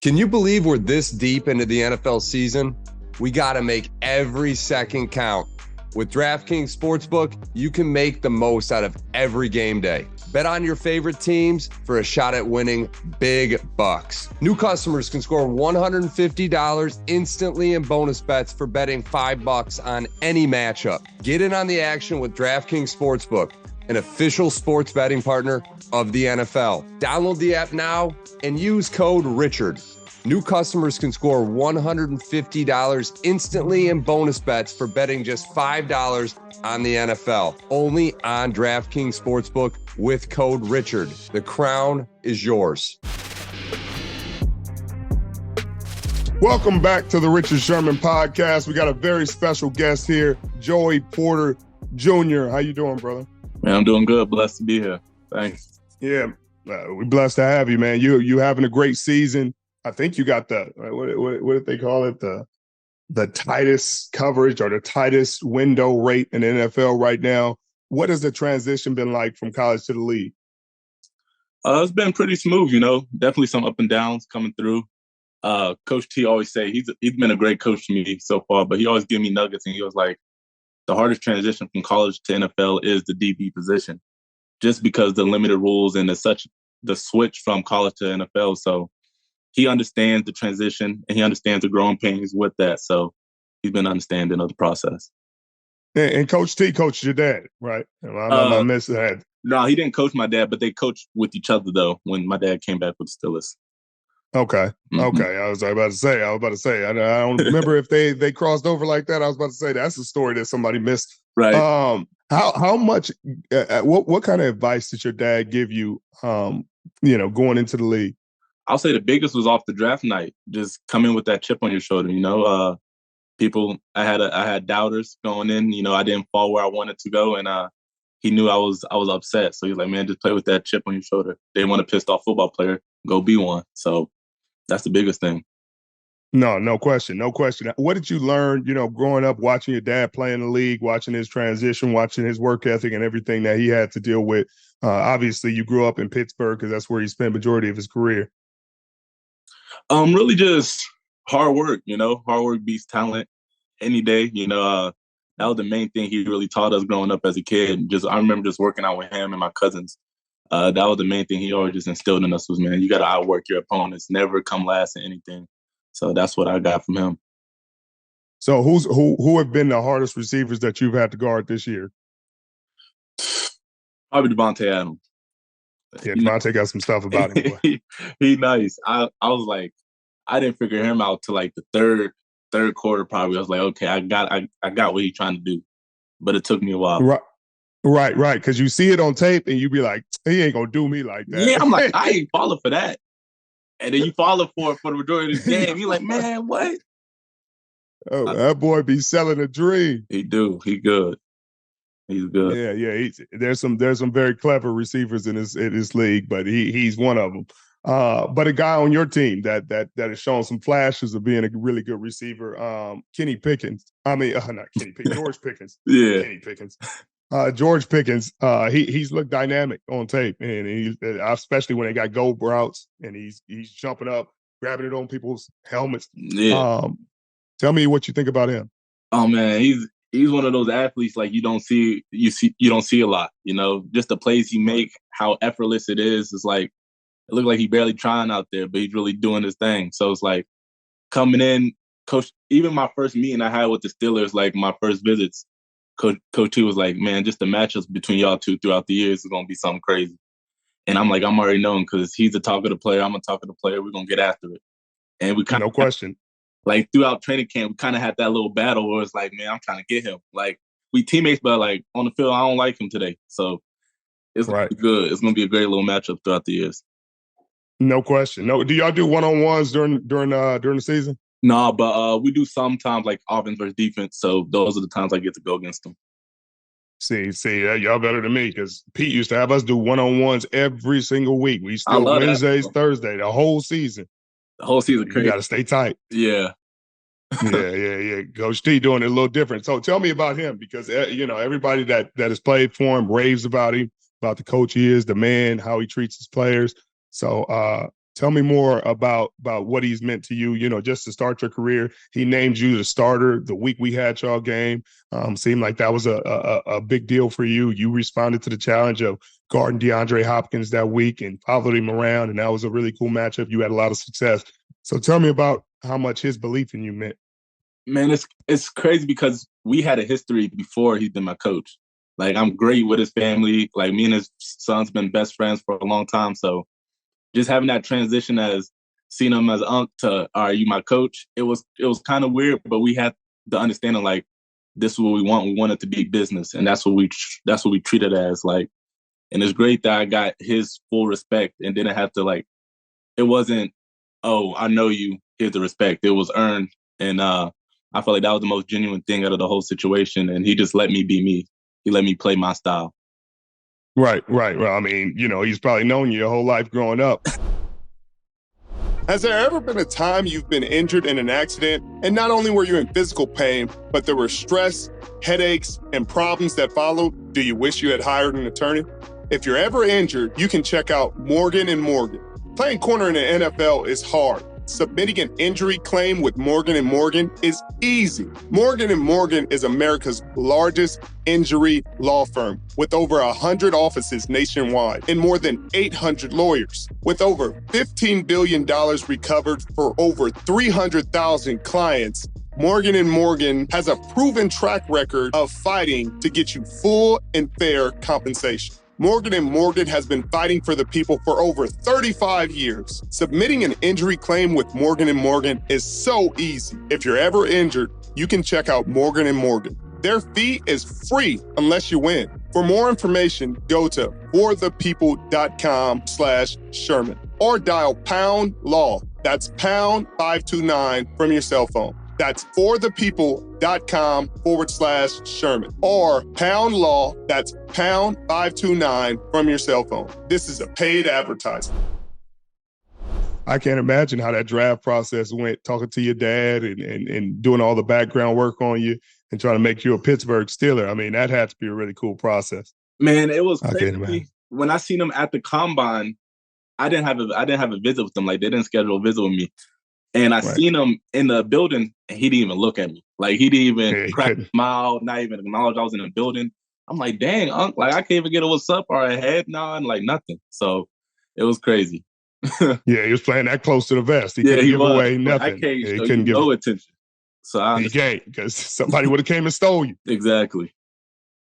Can you believe we're this deep into the NFL season? We got to make every second count. With DraftKings Sportsbook, you can make the most out of every game day. Bet on your favorite teams for a shot at winning big bucks. New customers can score $150 instantly in bonus bets for betting $5 on any matchup. Get in on the action with DraftKings Sportsbook, an official sports betting partner of the NFL. Download the app now and use code Richard. New customers can score $150 instantly in bonus bets for betting just $5 on the NFL. Only on DraftKings Sportsbook with code Richard. The crown is yours. Welcome back to the Richard Sherman podcast. We got a very special guest here, Joey Porter Jr. How you doing, brother? Man, I'm doing good. Blessed to be here. Thanks. Yeah, we're blessed to have you, man. You having a great season. I think you got the what did they call it? The tightest coverage or the tightest window rate in the NFL right now. What has the transition been like from college to the league? It's been pretty smooth, Definitely some up and downs coming through. Coach T always say he's been a great coach to me so far, but he always give me nuggets, and he was like, the hardest transition from college to NFL is the DB position, just because the limited rules and the switch from college to NFL. So he understands the transition and he understands the growing pains with that. So he's been understanding of the process. And Coach T coached your dad, right? I'm not missing that. No, he didn't coach my dad, but they coached with each other, though, when my dad came back with the Steelers. Okay. Mm-hmm. Okay. I was about to say. I don't remember if they crossed over like that. I was about to say that's a story that somebody missed. Right. How much? What kind of advice did your dad give you? Going into the league. I'll say the biggest was off the draft night. Just come in with that chip on your shoulder. People. I had doubters going in. I didn't fall where I wanted to go, and he knew I was upset. So he's like, man, just play with that chip on your shoulder. They want a pissed off football player, go be one. So that's the biggest thing. No question. What did you learn, growing up, watching your dad play in the league, watching his transition, watching his work ethic and everything that he had to deal with? Obviously, you grew up in Pittsburgh because that's where he spent the majority of his career. Really just hard work, Hard work beats talent any day. That was the main thing he really taught us growing up as a kid. I remember just working out with him and my cousins. That was the main thing he always just instilled in us was, man, you got to outwork your opponents, never come last in anything. So that's what I got from him. So who have been the hardest receivers that you've had to guard this year? Probably Devontae Adams. Yeah, Devontae got some stuff about him. He nice. I was like, I didn't figure him out till like the third quarter probably. I was like, okay, I got what he's trying to do. But it took me a while. Right. Because you see it on tape and you be like, he ain't gonna do me like that. Yeah, I'm like, I ain't falling for that. And then you follow for it for the majority of the game. You're like, man, what? Oh, that boy be selling a dream. He do. He good. He's good. Yeah. There's some very clever receivers in this league, but he's one of them. But a guy on your team that has shown some flashes of being a really good receiver, Kenny Pickens. Not Kenny Pickens, George Pickens. Yeah. Kenny Pickens. George Pickens, he's looked dynamic on tape, and he, especially when they got go routes, and he's jumping up, grabbing it on people's helmets. Yeah. Tell me what you think about him. Oh man, he's one of those athletes like you don't see a lot. Just the plays he make, how effortless it is. It's like it looked like he barely trying out there, but he's really doing his thing. So it's like coming in, coach. Even my first meeting I had with the Steelers, like my first visits. Coach T was like, man, just the matchups between y'all two throughout the years is going to be something crazy. And I'm like, I'm already knowing because he's a talk of the player. I'm a talk of the player. We're going to get after it. And we kind of, no question. Like throughout training camp, we kind of had that little battle where it's like, man, I'm trying to get him. Like we teammates, but like on the field, I don't like him today. So it's going to be good. It's going to be a great little matchup throughout the years. No question. No, do y'all do one-on-ones during the season? No, but we do sometimes like offense versus defense. So those are the times I get to go against them. See, y'all better than me because Pete used to have us do one-on-ones every single week. We still Wednesdays, Thursday, the whole season. The whole season, crazy. You got to stay tight. Yeah. Yeah. Coach T doing it a little different. So tell me about him because, everybody that has played for him raves about him, about the coach he is, the man, how he treats his players. So Tell me more about what he's meant to you. You know, just to start your career, he named you the starter the week we had y'all game. Seemed like that was a big deal for you. You responded to the challenge of guarding DeAndre Hopkins that week and followed him around, and that was a really cool matchup. You had a lot of success. So tell me about how much his belief in you meant. Man, it's crazy because we had a history before he's been my coach. Like, I'm great with his family. Like, me and his son's been best friends for a long time. So just having that transition as seeing him as Unc to, all right, you my coach, it was kind of weird, but we had the understanding, like, this is what we want. We want it to be business, and that's what we treat it as. Like, and it's great that I got his full respect and didn't have to, like, it wasn't, oh, I know you, here's the respect. It was earned, and I felt like that was the most genuine thing out of the whole situation, and he just let me be me. He let me play my style. Right. Well, I mean, you know, he's probably known you your whole life growing up. Has there ever been a time you've been injured in an accident, and not only were you in physical pain, but there were stress, headaches, and problems that followed? Do you wish you had hired an attorney? If you're ever injured, you can check out Morgan & Morgan. Playing corner in the NFL is hard. Submitting an injury claim with Morgan & Morgan is easy. Morgan & Morgan is America's largest injury law firm with over 100 offices nationwide and more than 800 lawyers. With over $15 billion recovered for over 300,000 clients, Morgan & Morgan has a proven track record of fighting to get you full and fair compensation. Morgan & Morgan has been fighting for the people for over 35 years. Submitting an injury claim with Morgan & Morgan is so easy. If you're ever injured, you can check out Morgan & Morgan. Their fee is free unless you win. For more information, go to forthepeople.com/Sherman or dial #law. That's #529 from your cell phone. That's forthepeople.com/Sherman or #law. That's #529 from your cell phone. This is a paid advertisement. I can't imagine how that draft process went, talking to your dad and doing all the background work on you and trying to make you a Pittsburgh Steeler. I mean, that had to be a really cool process. Man, it was crazy. When I seen him at the combine, I didn't have a visit with them. Like, they didn't schedule a visit with me. And I seen him in the building, and he didn't even look at me. Like, he didn't even crack a smile, not even acknowledge I was in the building. I'm like, dang, Unc, like, I can't even get a what's up or a head nod, like nothing. So it was crazy. Yeah, he was playing that close to the vest. He couldn't give away nothing. I can't show you no attention. So he can't, because somebody would have came and stole you. Exactly.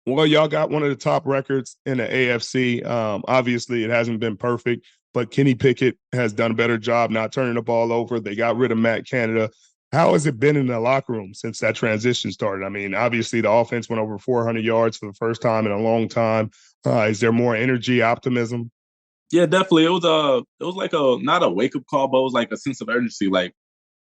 Well, y'all got one of the top records in the AFC. Obviously, it hasn't been perfect, but Kenny Pickett has done a better job not turning the ball over. They got rid of Matt Canada. How has it been in the locker room since that transition started? I mean, obviously, the offense went over 400 yards for the first time in a long time. Is there more energy, optimism? Yeah, definitely. It was like not a wake up call, but it was like a sense of urgency. Like,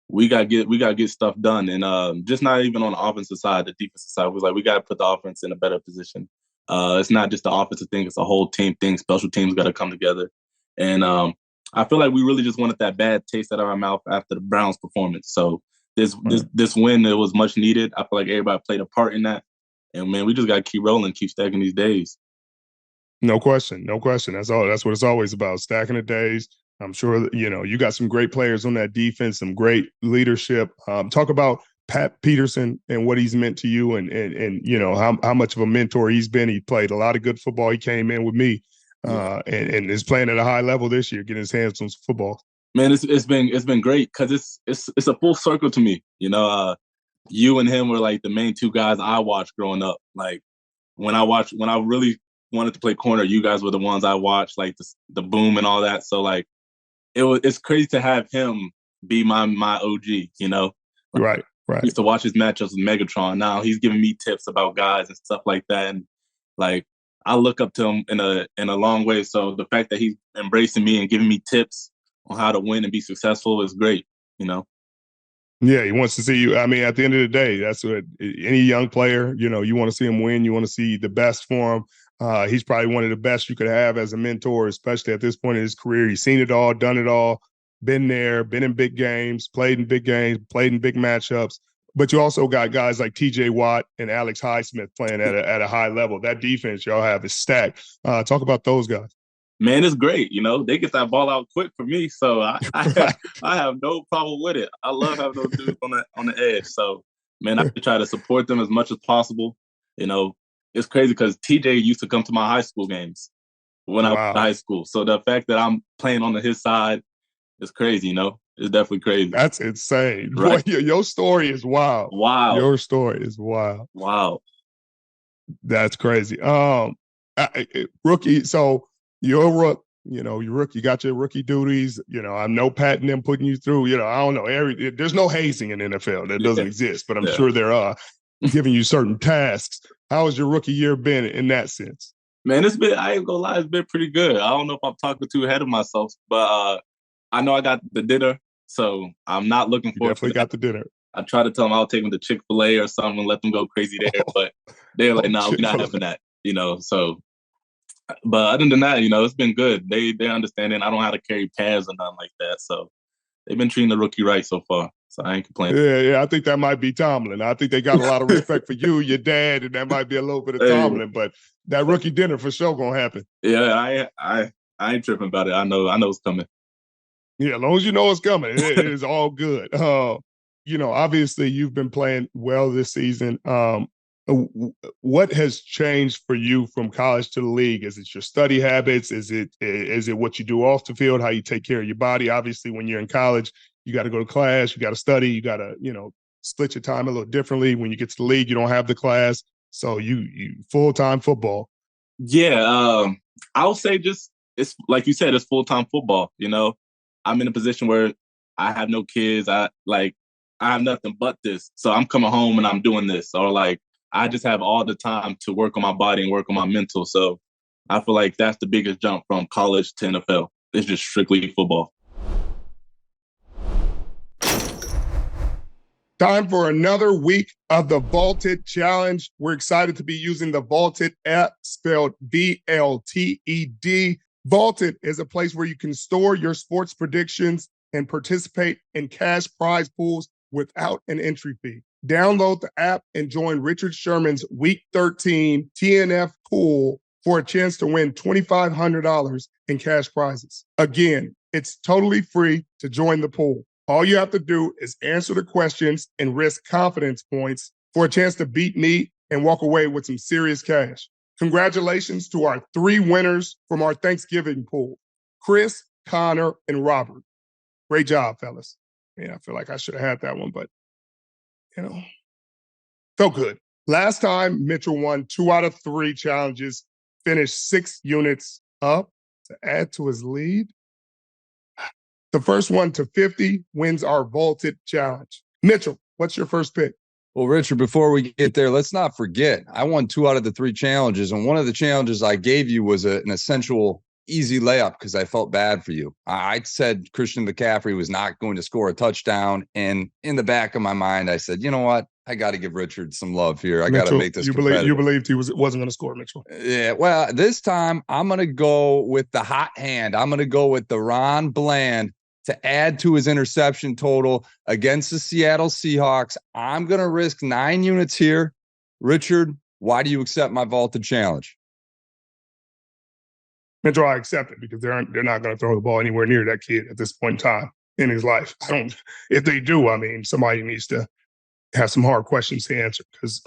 we gotta get stuff done, and just not even on the offensive side, the defensive side was like, we gotta put the offense in a better position. It's not just the offensive thing; it's a whole team thing. Special teams got to come together, and I feel like we really just wanted that bad taste out of our mouth after the Browns' performance. So this win, it was much needed. I feel like everybody played a part in that, and man, we just gotta keep rolling, keep stacking these days. No question. That's all. That's what it's always about, stacking the days. I'm sure that, you got some great players on that defense, some great leadership. Talk about Pat Peterson and what he's meant to you, and how much of a mentor he's been. He played a lot of good football. He came in with me, and is playing at a high level this year, getting his hands on some football. Man, it's been great because it's a full circle to me. You and him were like the main two guys I watched growing up. Like, when I really wanted to play corner, you guys were the ones I watched, like the boom and all that. So like, it's crazy to have him be my OG, Right. I used to watch his matchups with Megatron. Now he's giving me tips about guys and stuff like that. And like, I look up to him in a long way. So the fact that he's embracing me and giving me tips on how to win and be successful is great, Yeah, he wants to see you. I mean, at the end of the day, that's what any young player, you want to see him win. You want to see the best for him. He's probably one of the best you could have as a mentor, especially at this point in his career. He's seen it all, done it all, been there, been in big games, played in big matchups. But you also got guys like T.J. Watt and Alex Highsmith playing at a high level. That defense y'all have is stacked. Talk about those guys. Man, it's great. They get that ball out quick for me, so I have no problem with it. I love having those dudes on the edge. So, man, I try to support them as much as possible. It's crazy because TJ used to come to my high school games when I was in high school. So the fact that I'm playing on his side is crazy. It's definitely crazy. That's insane. Right? Boy, your story is wild. Wow. Your story is wild. Wow. That's crazy. Rookie. So you're a rookie. You're rookie. You got your rookie duties. I know Pat and them putting you through. I don't know. There's no hazing in NFL. That doesn't exist, but I'm sure there are giving you certain tasks. How has your rookie year been in that sense? Man, I ain't gonna lie, it's been pretty good. I don't know if I'm talking too ahead of myself, but I know I got the dinner, so I'm not looking forward to that. Definitely got the dinner. I try to tell them I'll take them to Chick-fil-A or something and let them go crazy there, but they're like, no, we're not having that, so. But other than that, it's been good. They're understanding I don't have to carry pads or nothing like that, so they've been treating the rookie right so far. So I ain't complaining. Yeah, I think that might be Tomlin. I think they got a lot of respect for you, your dad, and that might be a little bit of Tomlin. But that rookie dinner for sure gonna happen. Yeah, I ain't tripping about it. I know it's coming. Yeah, as long as you know it's coming, it is all good. Obviously you've been playing well this season. What has changed for you from college to the league? Is it your study habits? Is it what you do off the field? How you take care of your body? Obviously, when you're in college, you got to go to class, you got to study, you got to, split your time a little differently. When you get to the league, you don't have the class. So you full-time football. Yeah. I'll say it's like you said, it's full-time football. I'm in a position where I have no kids. I have nothing but this. So I'm coming home and I'm doing this. Or I just have all the time to work on my body and work on my mental. So I feel like that's the biggest jump from college to NFL. It's just strictly football. Time for another week of the VLTED Challenge. We're excited to be using the VLTED app, spelled VLTED. VLTED is a place where you can store your sports predictions and participate in cash prize pools without an entry fee. Download the app and join Richard Sherman's Week 13 TNF pool for a chance to win $2,500 in cash prizes. Again, it's totally free to join the pool. All you have to do is answer the questions and risk confidence points for a chance to beat me and walk away with some serious cash. Congratulations to our 3 winners from our Thanksgiving pool, Chris, Connor, and Robert. Great job, fellas. Man, I feel like I should have had that one, but, felt good. Last time, Mitchell won 2 out of 3 challenges, finished 6 units up to add to his lead. The first one to 50 wins our VLTED Challenge. Mitchell, what's your first pick? Well, Richard, before we get there, let's not forget, I won 2 out of the 3 challenges, and one of the challenges I gave you was an essential easy layup because I felt bad for you. I said Christian McCaffrey was not going to score a touchdown, and in the back of my mind, I said, you know what? I got to give Richard some love here. I got to make this competitive. You believed he wasn't going to score, Mitchell. Yeah, well, this time I'm going to go with the hot hand. I'm going to go with Deron Bland to add to his interception total against the Seattle Seahawks. I'm going to risk 9 units here. Richard, why do you accept my VLTED challenge? Mitchell, I accept it because they're not going to throw the ball anywhere near that kid at this point in time in his life. If they do, somebody needs to have some hard questions to answer because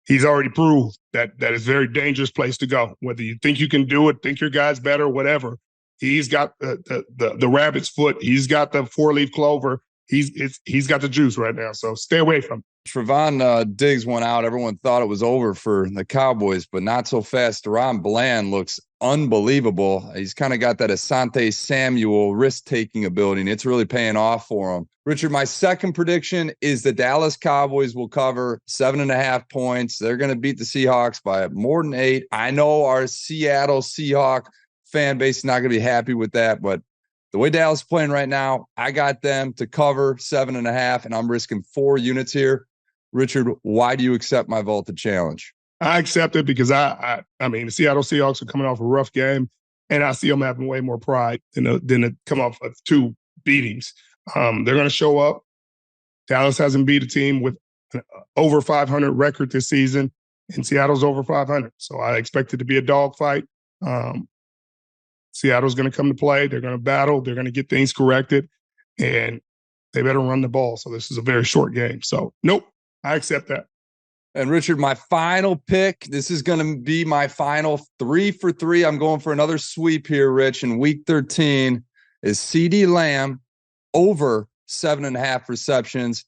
he's already proved that is a very dangerous place to go. Whether you think you can do it, think your guy's better, whatever. He's got the rabbit's foot. He's got the 4-leaf clover. He's got the juice right now. So stay away from him. Trevon Diggs went out. Everyone thought it was over for the Cowboys, but not so fast. Deron Bland looks unbelievable. He's kind of got that Asante Samuel risk-taking ability, and it's really paying off for him. Richard, my second prediction is the Dallas Cowboys will cover 7.5 points. They're going to beat the Seahawks by more than 8. I know our Seattle Seahawk fan base is not going to be happy with that, but the way Dallas is playing right now, I got them to cover 7.5, and I'm risking 4 units here. Richard, why do you accept my VLTED challenge? I accept it because the Seattle Seahawks are coming off a rough game, and I see them having way more pride than to come off of 2 beatings. They're going to show up. Dallas hasn't beat a team with an over 500 record this season, and Seattle's over 500. So I expect it to be a dogfight. Seattle's going to come to play. They're going to battle. They're going to get things corrected, and they better run the ball. So this is a very short game. So, nope, I accept that. And Richard, my final pick, this is going to be my final 3 for 3. I'm going for another sweep here, Rich, in week 13 is CeeDee Lamb over 7.5 receptions.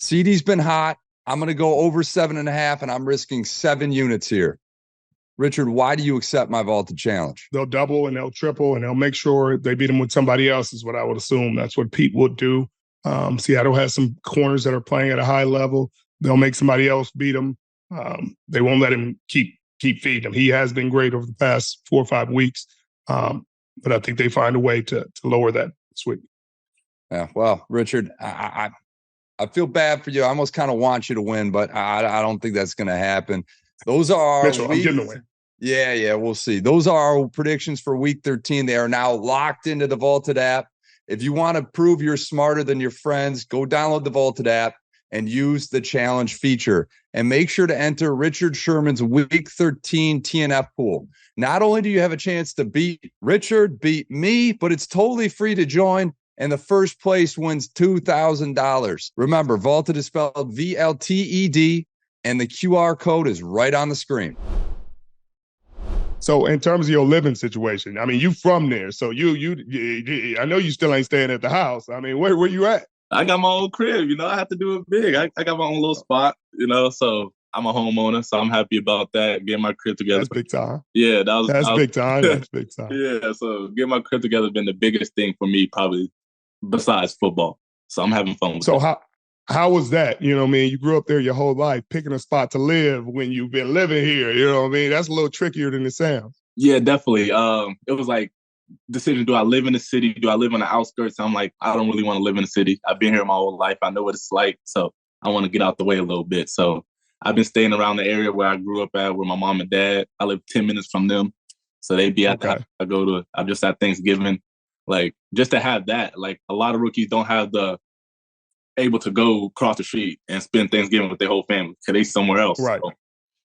CeeDee's been hot. I'm going to go over 7.5, and I'm risking 7 units here. Richard, why do you accept my vaulted challenge? They'll double and they'll triple and they'll make sure they beat them with somebody else is what I would assume. That's what Pete would do. Seattle has some corners that are playing at a high level. They'll make somebody else beat him. They won't let him keep feeding him. He has been great over the past 4 or 5 weeks. But I think they find a way to lower that this week. Yeah, well, Richard, I feel bad for you. I almost kind of want you to win, but I don't think that's going to happen. Those are Mitchell, I'm getting a win. Yeah, we'll see. Those are our predictions for week 13. They are now locked into the VLTED app. If you want to prove you're smarter than your friends, go download the VLTED app and use the challenge feature. And make sure to enter Richard Sherman's week 13 TNF pool. Not only do you have a chance to beat Richard, beat me, but it's totally free to join. And the first place wins $2,000. Remember, VLTED is spelled VLTED, and the QR code is right on the screen. So in terms of your living situation, I mean, you from there. So you I know you still ain't staying at the house. I mean, where you at? I got my own crib, I have to do it big. I got my own little spot, so I'm a homeowner, so I'm happy about that. Getting my crib together. That's big time. Yeah, that's big time. That's big time. Yeah, so getting my crib together has been the biggest thing for me, probably besides football. So I'm having fun with So that. how was that? You know what I mean? You grew up there your whole life, picking a spot to live when you've been living here. You know what I mean? That's a little trickier than it sounds. Yeah, definitely. It was like decision, do I live in the city? Do I live on the outskirts? I'm like, I don't really want to live in the city. I've been here my whole life. I know what it's like. So I want to get out the way a little bit. So I've been staying around the area where I grew up at, where my mom and dad, I live 10 minutes from them. So they'd be at the I'm just at Thanksgiving. Like, just to have that, like a lot of rookies don't have able to go across the street and spend Thanksgiving with their whole family because they somewhere else. Right. So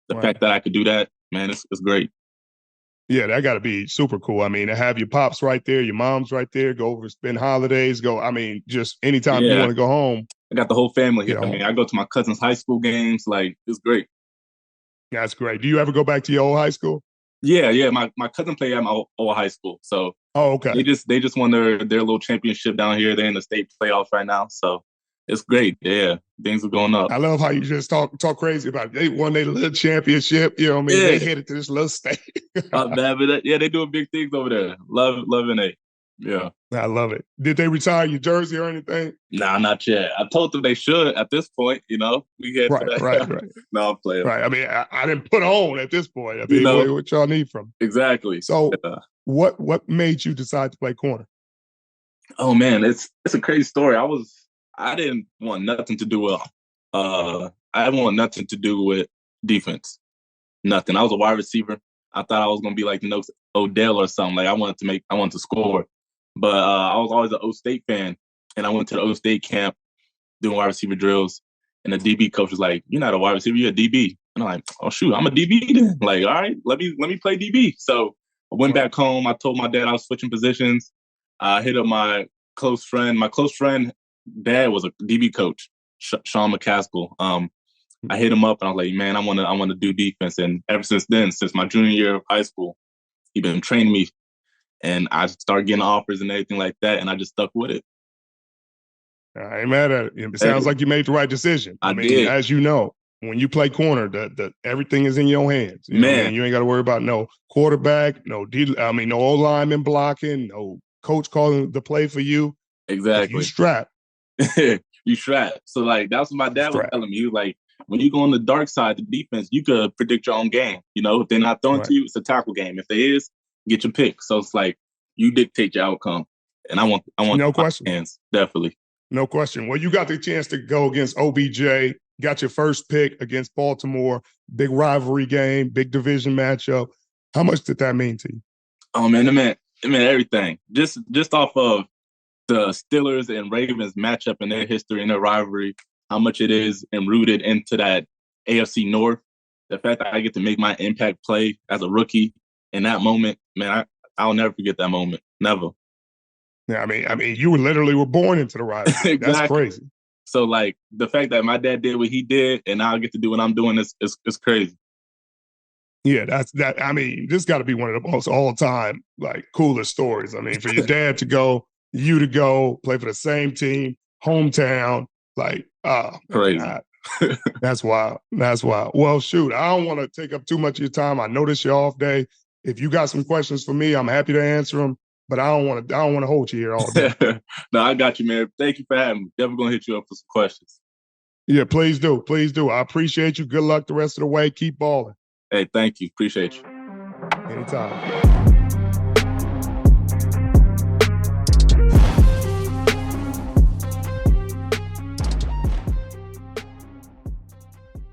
the fact that I could do that, man, it's great. Yeah, that got to be super cool. I mean, to have your pops right there, your mom's right there, go over, spend holidays, just anytime you want to go home. I got the whole family here. I mean, I go to my cousin's high school games. Like, it's great. That's great. Do you ever go back to your old high school? Yeah. My cousin played at my old high school. So okay. They just won their little championship down here. They're in the state playoffs right now. So it's great. Yeah, things are going up. I love how you just talk crazy about it. They won their little championship. You know what I mean? Yeah. They headed to this little state. They doing big things over there. Loving it. Yeah. I love it. Did they retire your jersey or anything? Nah, not yet. I told them they should at this point. We had right. No, I'm playing. Right. I mean, I didn't put on at this point. I mean, what y'all need from? Exactly. So, what made you decide to play corner? Oh man, it's a crazy story. I didn't want nothing to do with. I didn't want nothing to do with defense. Nothing. I was a wide receiver. I thought I was gonna be like the next Odell or something. Like I wanted to score. But I was always an O State fan, and I went to the O State camp doing wide receiver drills. And the DB coach was like, "You're not a wide receiver, you're a DB." And I'm like, "Oh shoot, I'm a DB then." Like, all right, let me play DB. So I went back home. I told my dad I was switching positions. I hit up my close friend. My close friend dad was a DB coach, Sean McCaskill. I hit him up and I was like, "Man, I want to do defense." And ever since then, since my junior year of high school, he's been training me. And I started getting offers and everything like that, and I just stuck with it. I ain't mad at it. It sounds like you made the right decision. I mean, did. As you know, when you play corner, the everything is in your hands. You know what I mean? You ain't got to worry about no quarterback, no O-lineman blocking, no coach calling the play for you. Exactly. You strap. You strap. So, like, that's what my dad was telling me. He was like, when you go on the dark side, the defense, you could predict your own game. If they're not throwing to you, it's a tackle game. If they is, get your pick. So it's like you dictate your outcome, and I want no question. Hands, definitely. No question. Well, you got the chance to go against OBJ. Got your first pick against Baltimore. Big rivalry game, big division matchup. How much did that mean to you? Oh man, it meant everything. Just off of the Steelers and Ravens matchup and their history and their rivalry, how much it is and rooted into that AFC North. The fact that I get to make my impact play as a rookie in that moment, man, I'll never forget that moment. Never. Yeah, I mean, you were born into the rivalry. Exactly. That's crazy. So, like, the fact that my dad did what he did and now I get to do what I'm doing is crazy. Yeah, that. I mean, this got to be one of the most all-time, like, coolest stories. I mean, for your dad to go, you to go, play for the same team, hometown, like, crazy. Man, that's wild. That's wild. Well, shoot, I don't want to take up too much of your time. I know this your off day. If you got some questions for me, I'm happy to answer them. But I don't want to hold you here all day. No, I got you, man. Thank you for having me. Definitely gonna hit you up for some questions. Yeah, please do. Please do. I appreciate you. Good luck the rest of the way. Keep balling. Hey, thank you. Appreciate you. Anytime.